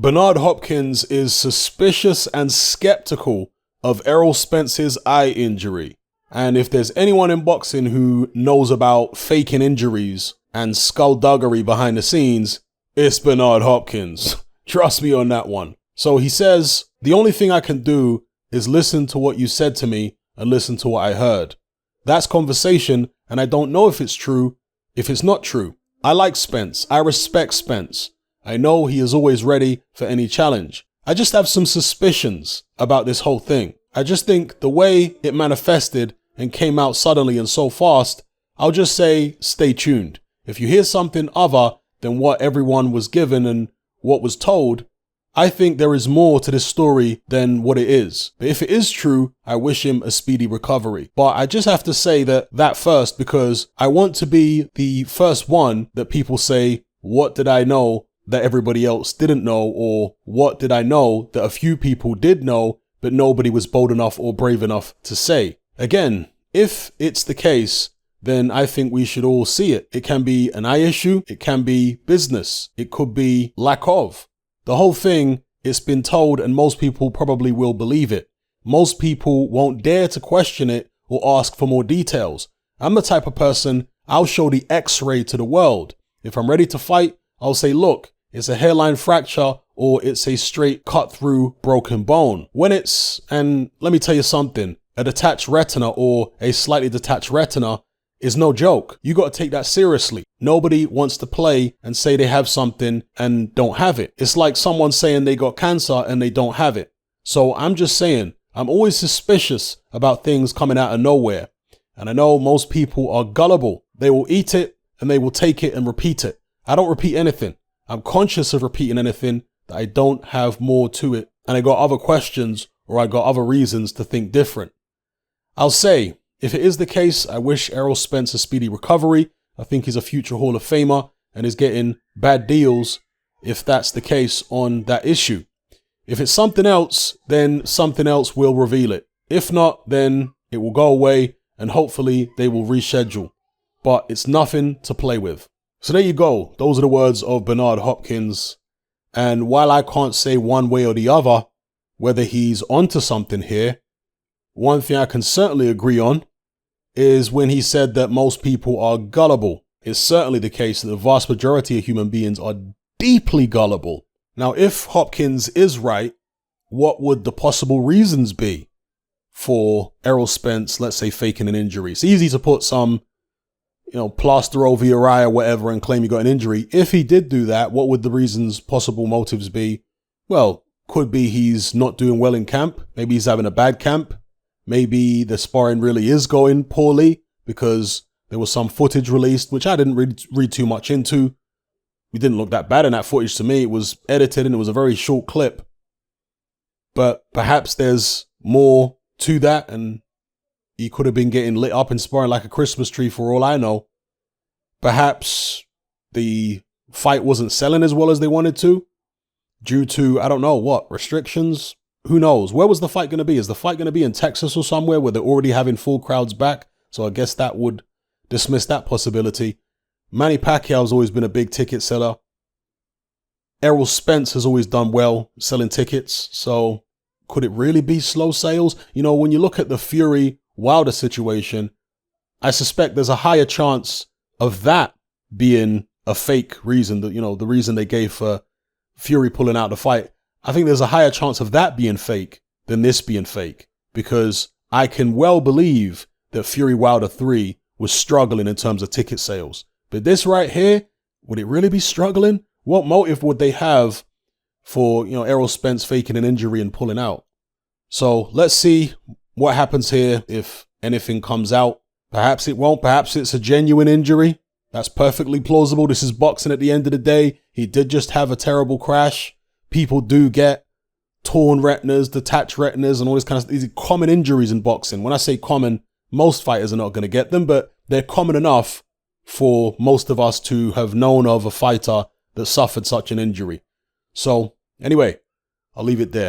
Bernard Hopkins is suspicious and skeptical of Errol Spence's eye injury. And if there's anyone in boxing who knows about faking injuries and skullduggery behind the scenes, it's Bernard Hopkins. Trust me on that one. So he says, the only thing I can do is listen to what you said to me and listen to what I heard. That's conversation, and I don't know if it's true, if it's not true. I like Spence. I respect Spence. I know he is always ready for any challenge. I just have some suspicions about this whole thing. I just think the way it manifested and came out suddenly and so fast, I'll just say stay tuned. If you hear something other than what everyone was given and what was told, I think there is more to this story than what it is. But if it is true, I wish him a speedy recovery. But I just have to say that first, because I want to be the first one that people say, what did I know that everybody else didn't know? Or what did I know that a few people did know, but nobody was bold enough or brave enough to say? Again, if it's the case, then I think we should all see it. It can be an eye issue. It can be business. It could be lack of. The whole thing, it's been told, and most people probably will believe it. Most people won't dare to question it or ask for more details. I'm the type of person, I'll show the X-ray to the world. If I'm ready to fight, I'll say, look, it's a hairline fracture or it's a straight cut through broken bone. When it's, and let me tell you something, a detached retina or a slightly detached retina is no joke. You got to take that seriously. Nobody wants to play and say they have something and don't have it. It's like someone saying they got cancer and they don't have it. So I'm just saying, I'm always suspicious about things coming out of nowhere. And I know most people are gullible. They will eat it and they will take it and repeat it. I don't repeat anything. I'm conscious of repeating anything that I don't have more to it. And I got other questions or I got other reasons to think different. I'll say, if it is the case, I wish Errol Spence a speedy recovery. I think he's a future Hall of Famer and is getting bad deals if that's the case on that issue. If it's something else, then something else will reveal it. If not, then it will go away and hopefully they will reschedule. But it's nothing to play with. So there you go. Those are the words of Bernard Hopkins. And while I can't say one way or the other whether he's onto something here, one thing I can certainly agree on is when he said that most people are gullible. It's certainly the case that the vast majority of human beings are deeply gullible. Now, if Hopkins is right, what would the possible reasons be for Errol Spence, let's say, faking an injury? It's easy to put some, plaster over your eye or whatever and claim you got an injury. If he did do that, what would the reasons, possible motives be? Well, could be he's not doing well in camp. Maybe he's having a bad camp. Maybe the sparring really is going poorly because there was some footage released, which I didn't read too much into. It didn't look that bad in that footage to me. It was edited and it was a very short clip. But perhaps there's more to that and he could have been getting lit up and sparring like a Christmas tree for all I know. Perhaps the fight wasn't selling as well as they wanted to due to, I don't know what, restrictions? Who knows? Where was the fight going to be? Is the fight going to be in Texas or somewhere where they're already having full crowds back? So I guess that would dismiss that possibility. Manny Pacquiao's always been a big ticket seller. Errol Spence has always done well selling tickets. So could it really be slow sales? When you look at the Fury-Wilder situation, I suspect there's a higher chance of that being a fake reason, that, the reason they gave for Fury pulling out the fight. I think there's a higher chance of that being fake than this being fake, because I can well believe that Fury Wilder 3 was struggling in terms of ticket sales. But this right here, would it really be struggling? What motive would they have for, Errol Spence faking an injury and pulling out? So let's see what happens here if anything comes out. Perhaps it won't. Perhaps it's a genuine injury. That's perfectly plausible. This is boxing at the end of the day. He did just have a terrible crash. People do get torn retinas, detached retinas, and all this kind of stuff. These are common injuries in boxing. When I say common, most fighters are not going to get them, but they're common enough for most of us to have known of a fighter that suffered such an injury. So anyway, I'll leave it there.